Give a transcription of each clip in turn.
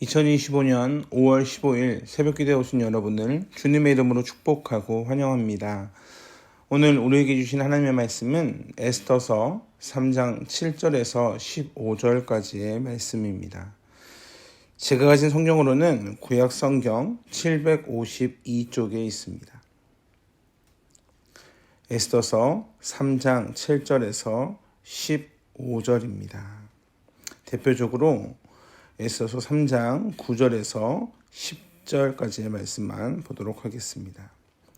2025년 5월 15일 새벽기도에 오신 여러분을 주님의 이름으로 축복하고 환영합니다. 오늘 우리에게 주신 하나님의 말씀은 에스더서 3장 7절에서 15절까지의 말씀입니다. 제가 가진 성경으로는 구약 성경 752쪽에 있습니다. 에스더서 3장 7절에서 15절입니다. 대표적으로 에스더서 3장 9절에서 10절까지의 말씀만 보도록 하겠습니다.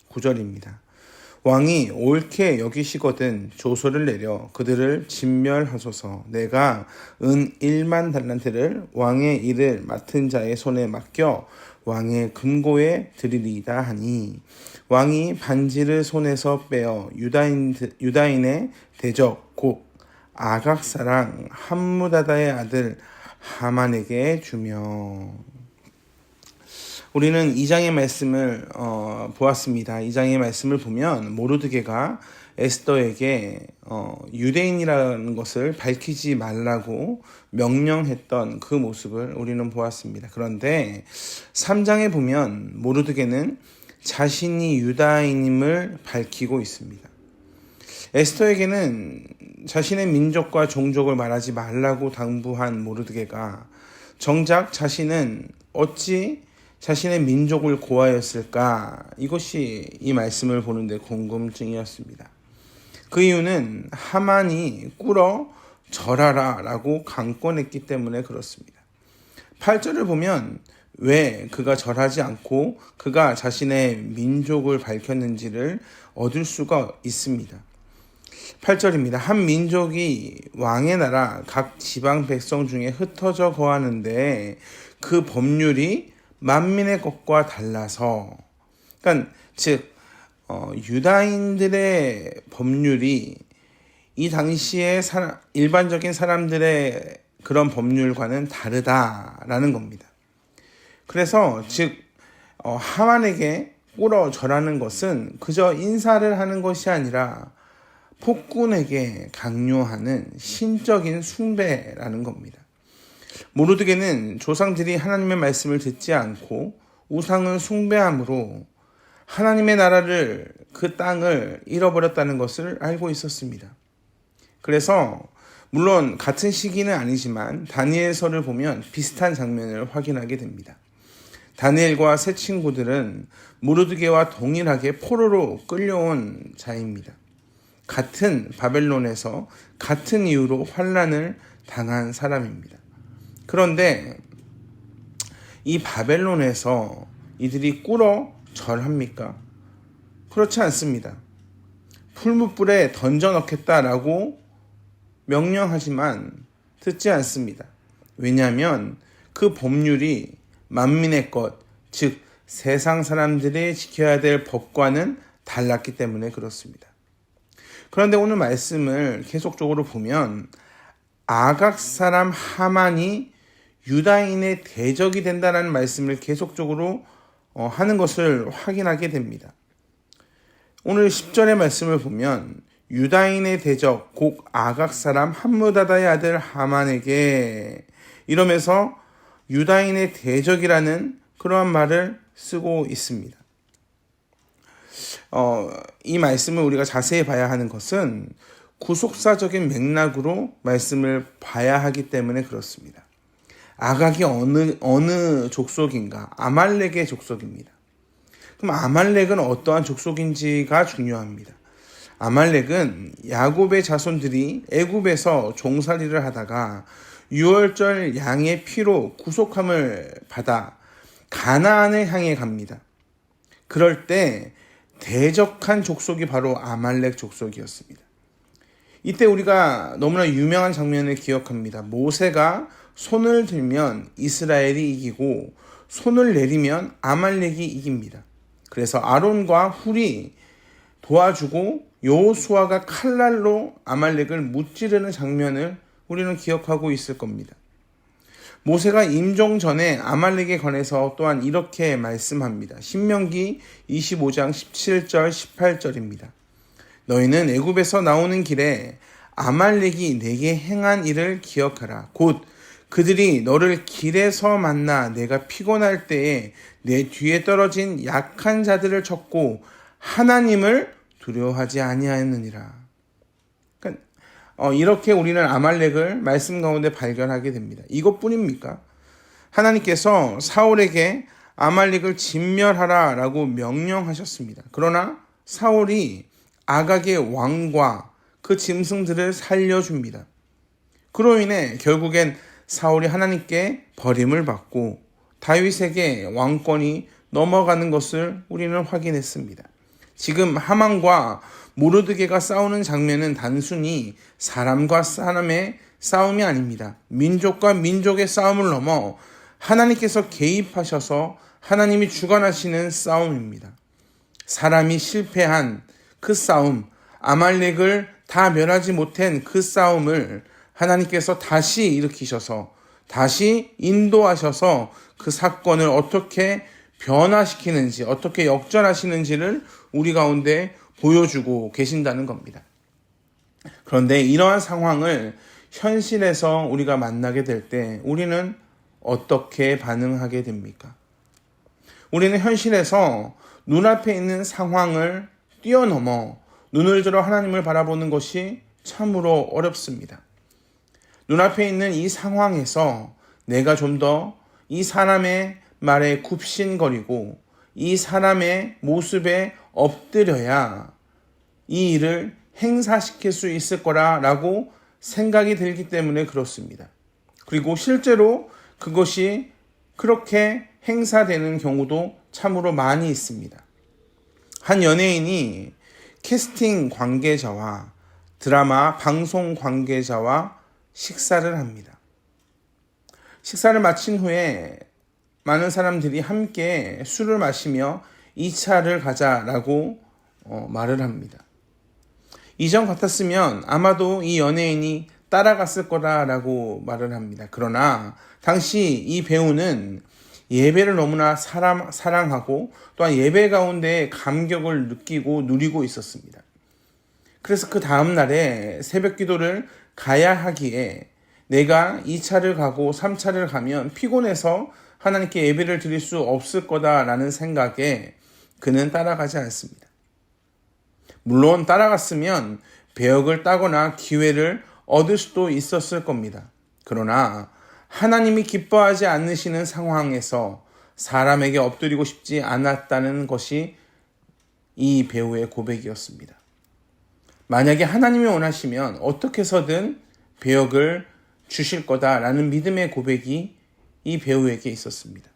9절입니다. 왕이 옳게 여기시거든 조서를 내려 그들을 진멸하소서. 내가 은 1만 달란트를 왕의 일을 맡은 자의 손에 맡겨 왕의 금고에 드리리이다 하니, 왕이 반지를 손에서 빼어 유다인의 대적 곧 아각 사랑 함무다다의 아들 하만에게 주며. 우리는 2장의 말씀을 보았습니다. 2장의 말씀을 보면 모르드게가 에스더에게 유대인이라는 것을 밝히지 말라고 명령했던 그 모습을 우리는 보았습니다. 그런데 3장에 보면 모르드게는 자신이 유다인임을 밝히고 있습니다. 에스더에게는 자신의 민족과 종족을 말하지 말라고 당부한 모르드게가 정작 자신은 어찌 자신의 민족을 고하였을까? 이것이 이 말씀을 보는데 궁금증이었습니다. 그 이유는 하만이 꿇어 절하라 라고 강권했기 때문에 그렇습니다. 8절을 보면 왜 그가 절하지 않고 그가 자신의 민족을 밝혔는지를 얻을 수가 있습니다. 8절입니다. 한 민족이 왕의 나라 각 지방 백성 중에 흩어져 거하는데 그 법률이 만민의 것과 달라서, 그러니까 즉 유다인들의 법률이 이 당시에 일반적인 사람들의 그런 법률과는 다르다라는 겁니다. 그래서 즉 하만에게 꿇어 절하는 것은 그저 인사를 하는 것이 아니라 폭군에게 강요하는 신적인 숭배라는 겁니다. 모르드게는 조상들이 하나님의 말씀을 듣지 않고 우상을 숭배함으로 하나님의 나라를, 그 땅을 잃어버렸다는 것을 알고 있었습니다. 그래서 물론 같은 시기는 아니지만 다니엘서를 보면 비슷한 장면을 확인하게 됩니다. 다니엘과 세 친구들은 모르드게와 동일하게 포로로 끌려온 자입니다. 같은 바벨론에서 같은 이유로 환난을 당한 사람입니다. 그런데 이 바벨론에서 이들이 꿇어 절합니까? 그렇지 않습니다. 풀무불에 던져 넣겠다라고 명령하지만 듣지 않습니다. 왜냐하면 그 법률이 만민의 것, 즉 세상 사람들이 지켜야 될 법과는 달랐기 때문에 그렇습니다. 그런데 오늘 말씀을 계속적으로 보면 아각 사람 하만이 유다인의 대적이 된다는 말씀을 계속적으로 하는 것을 확인하게 됩니다. 오늘 10절의 말씀을 보면 유다인의 대적 곧 아각 사람 함무다다의 아들 하만에게, 이러면서 유다인의 대적이라는 그러한 말을 쓰고 있습니다. 이 말씀을 우리가 자세히 봐야 하는 것은 구속사적인 맥락으로 말씀을 봐야 하기 때문에 그렇습니다. 아각이 어느 족속인가? 아말렉의 족속입니다. 그럼 아말렉은 어떠한 족속인지가 중요합니다. 아말렉은 야곱의 자손들이 애굽에서 종살이를 하다가 유월절 양의 피로 구속함을 받아 가나안을 향해 갑니다. 그럴 때 대적한 족속이 바로 아말렉 족속이었습니다. 이때 우리가 너무나 유명한 장면을 기억합니다. 모세가 손을 들면 이스라엘이 이기고 손을 내리면 아말렉이 이깁니다. 그래서 아론과 훌이 도와주고 여호수아가 칼날로 아말렉을 무찌르는 장면을 우리는 기억하고 있을 겁니다. 모세가 임종 전에 아말렉에 관해서 또한 이렇게 말씀합니다. 신명기 25장 17절 18절입니다. 너희는 애굽에서 나오는 길에 아말렉이 내게 행한 일을 기억하라. 곧 그들이 너를 길에서 만나 내가 피곤할 때에 내 뒤에 떨어진 약한 자들을 쳤고 하나님을 두려워하지 아니하였느니라. 그러니까 이렇게 우리는 아말렉을 말씀 가운데 발견하게 됩니다. 이것뿐입니까? 하나님께서 사울에게 아말렉을 진멸하라 라고 명령하셨습니다. 그러나 사울이 아각의 왕과 그 짐승들을 살려줍니다. 그로 인해 결국엔 사울이 하나님께 버림을 받고 다윗에게 왕권이 넘어가는 것을 우리는 확인했습니다. 지금 하만과 모르드게가 싸우는 장면은 단순히 사람과 사람의 싸움이 아닙니다. 민족과 민족의 싸움을 넘어 하나님께서 개입하셔서 하나님이 주관하시는 싸움입니다. 사람이 실패한 그 싸움, 아말렉을 다 멸하지 못한 그 싸움을 하나님께서 다시 일으키셔서 다시 인도하셔서 그 사건을 어떻게 변화시키는지, 어떻게 역전하시는지를 우리 가운데 보여주고 계신다는 겁니다. 그런데 이러한 상황을 현실에서 우리가 만나게 될 때 우리는 어떻게 반응하게 됩니까? 우리는 현실에서 눈앞에 있는 상황을 뛰어넘어 눈을 들어 하나님을 바라보는 것이 참으로 어렵습니다. 눈앞에 있는 이 상황에서 내가 좀 더 이 사람의 말에 굽신거리고 이 사람의 모습에 엎드려야 이 일을 행사시킬 수 있을 거라고 생각이 들기 때문에 그렇습니다. 그리고 실제로 그것이 그렇게 행사되는 경우도 참으로 많이 있습니다. 한 연예인이 캐스팅 관계자와 드라마 방송 관계자와 식사를 합니다. 식사를 마친 후에 많은 사람들이 함께 술을 마시며 2차를 가자라고 말을 합니다. 이전 같았으면 아마도 이 연예인이 따라갔을 거라고 말을 합니다. 그러나 당시 이 배우는 예배를 너무나 사랑하고 또한 예배 가운데 감격을 느끼고 누리고 있었습니다. 그래서 그 다음 날에 새벽 기도를 가야 하기에 내가 2차를 가고 3차를 가면 피곤해서 하나님께 예배를 드릴 수 없을 거다라는 생각에 그는 따라가지 않습니다. 물론 따라갔으면 배역을 따거나 기회를 얻을 수도 있었을 겁니다. 그러나 하나님이 기뻐하지 않으시는 상황에서 사람에게 엎드리고 싶지 않았다는 것이 이 배우의 고백이었습니다. 만약에 하나님이 원하시면 어떻게 해서든 배역을 주실 거다라는 믿음의 고백이 이 배우에게 있었습니다.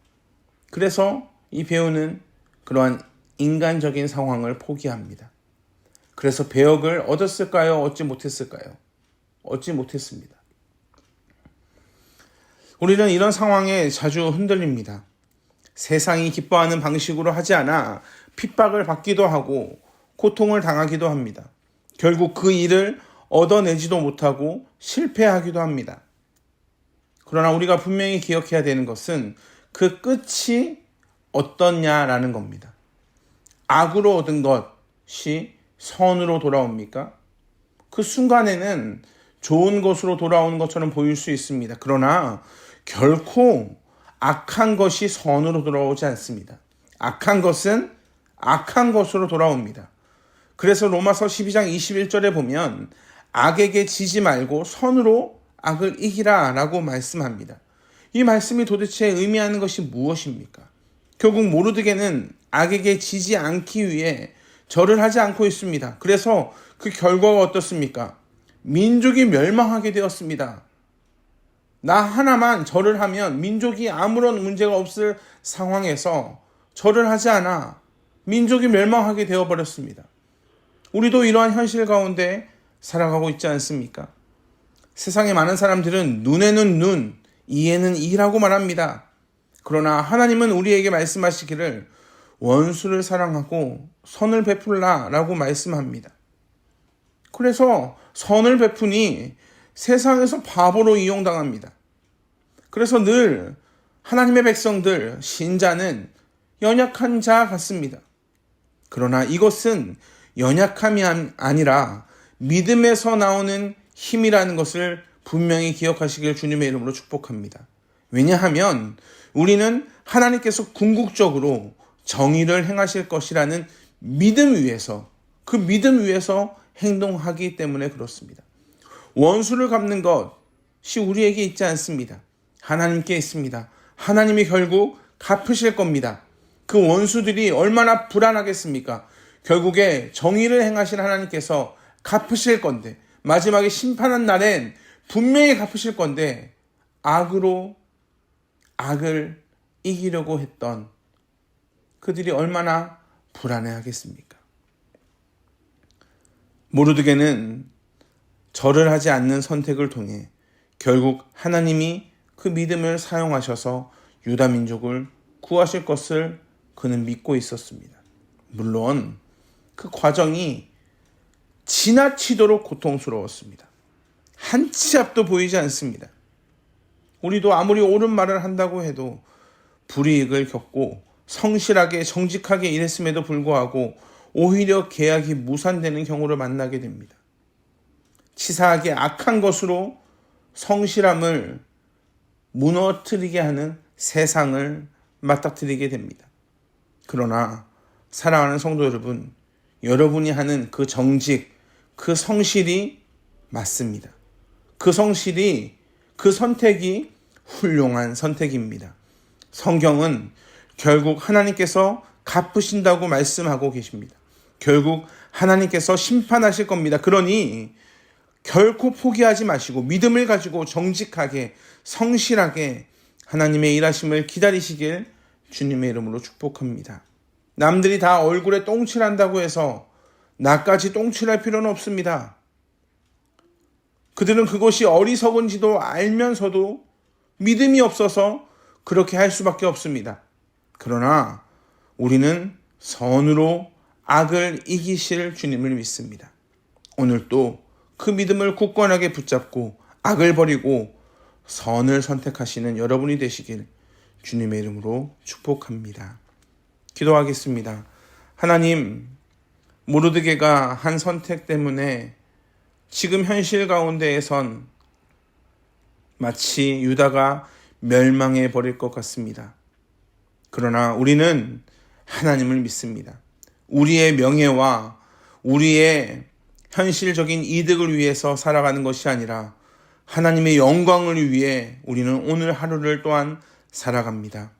그래서 이 배우는 그러한 인간적인 상황을 포기합니다. 그래서 배역을 얻었을까요? 얻지 못했을까요? 얻지 못했습니다. 우리는 이런 상황에 자주 흔들립니다. 세상이 기뻐하는 방식으로 하지 않아 핍박을 받기도 하고 고통을 당하기도 합니다. 결국 그 일을 얻어내지도 못하고 실패하기도 합니다. 그러나 우리가 분명히 기억해야 되는 것은 그 끝이 어떻냐라는 겁니다. 악으로 얻은 것이 선으로 돌아옵니까? 그 순간에는 좋은 것으로 돌아오는 것처럼 보일 수 있습니다. 그러나 결코 악한 것이 선으로 돌아오지 않습니다. 악한 것은 악한 것으로 돌아옵니다. 그래서 로마서 12장 21절에 보면 악에게 지지 말고 선으로 악을 이기라 라고 말씀합니다. 이 말씀이 도대체 의미하는 것이 무엇입니까? 결국 모르드게는 악에게 지지 않기 위해 절을 하지 않고 있습니다. 그래서 그 결과가 어떻습니까? 민족이 멸망하게 되었습니다. 나 하나만 절을 하면 민족이 아무런 문제가 없을 상황에서 절을 하지 않아 민족이 멸망하게 되어버렸습니다. 우리도 이러한 현실 가운데 살아가고 있지 않습니까? 세상의 많은 사람들은 눈에는 눈, 이에는 이라고 말합니다. 그러나 하나님은 우리에게 말씀하시기를 원수를 사랑하고 선을 베풀라 라고 말씀합니다. 그래서 선을 베푸니 세상에서 바보로 이용당합니다. 그래서 늘 하나님의 백성들, 신자는 연약한 자 같습니다. 그러나 이것은 연약함이 아니라 믿음에서 나오는 힘이라는 것을 분명히 기억하시길 주님의 이름으로 축복합니다. 왜냐하면 우리는 하나님께서 궁극적으로 정의를 행하실 것이라는 믿음 위에서, 그 믿음 위에서 행동하기 때문에 그렇습니다. 원수를 갚는 것이 우리에게 있지 않습니다. 하나님께 있습니다. 하나님이 결국 갚으실 겁니다. 그 원수들이 얼마나 불안하겠습니까? 결국에 정의를 행하신 하나님께서 갚으실 건데, 마지막에 심판한 날엔 분명히 갚으실 건데, 악으로 악을 이기려고 했던 그들이 얼마나 불안해하겠습니까? 모르드게는 절을 하지 않는 선택을 통해 결국 하나님이 그 믿음을 사용하셔서 유다 민족을 구하실 것을 그는 믿고 있었습니다. 물론 그 과정이 지나치도록 고통스러웠습니다. 한 치 앞도 보이지 않습니다. 우리도 아무리 옳은 말을 한다고 해도 불이익을 겪고 성실하게 정직하게 일했음에도 불구하고 오히려 계약이 무산되는 경우를 만나게 됩니다. 치사하게 악한 것으로 성실함을 무너뜨리게 하는 세상을 맞닥뜨리게 됩니다. 그러나 사랑하는 성도 여러분, 여러분이 하는 그 정직, 그 성실이 맞습니다. 그 성실이, 그 선택이 훌륭한 선택입니다. 성경은 결국 하나님께서 갚으신다고 말씀하고 계십니다. 결국 하나님께서 심판하실 겁니다. 그러니 결코 포기하지 마시고 믿음을 가지고 정직하게 성실하게 하나님의 일하심을 기다리시길 주님의 이름으로 축복합니다. 남들이 다 얼굴에 똥칠한다고 해서 나까지 똥칠할 필요는 없습니다. 그들은 그것이 어리석은지도 알면서도 믿음이 없어서 그렇게 할 수밖에 없습니다. 그러나 우리는 선으로 악을 이기실 주님을 믿습니다. 오늘도 그 믿음을 굳건하게 붙잡고 악을 버리고 선을 선택하시는 여러분이 되시길 주님의 이름으로 축복합니다. 기도하겠습니다. 하나님, 모르드게가 한 선택 때문에 지금 현실 가운데에선 마치 유다가 멸망해 버릴 것 같습니다. 그러나 우리는 하나님을 믿습니다. 우리의 명예와 우리의 현실적인 이득을 위해서 살아가는 것이 아니라 하나님의 영광을 위해 우리는 오늘 하루를 또한 살아갑니다.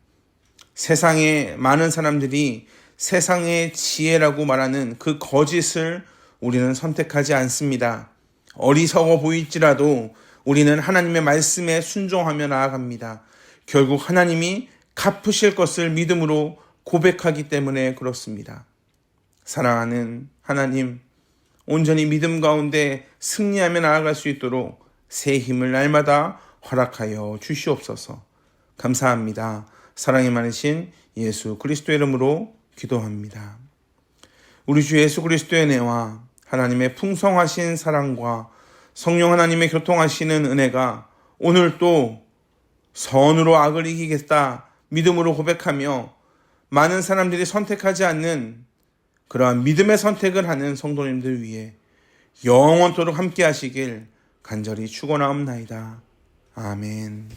세상에 많은 사람들이 세상의 지혜라고 말하는 그 거짓을 우리는 선택하지 않습니다. 어리석어 보일지라도 우리는 하나님의 말씀에 순종하며 나아갑니다. 결국 하나님이 갚으실 것을 믿음으로 고백하기 때문에 그렇습니다. 사랑하는 하나님, 온전히 믿음 가운데 승리하며 나아갈 수 있도록 새 힘을 날마다 허락하여 주시옵소서. 감사합니다. 사랑이 많으신 예수 그리스도의 이름으로 기도합니다. 우리 주 예수 그리스도의 은혜와 하나님의 풍성하신 사랑과 성령 하나님의 교통하시는 은혜가 오늘 또 선으로 악을 이기겠다 믿음으로 고백하며 많은 사람들이 선택하지 않는 그러한 믿음의 선택을 하는 성도님들 위해 영원토록 함께 하시길 간절히 축원하옵나이다. 아멘.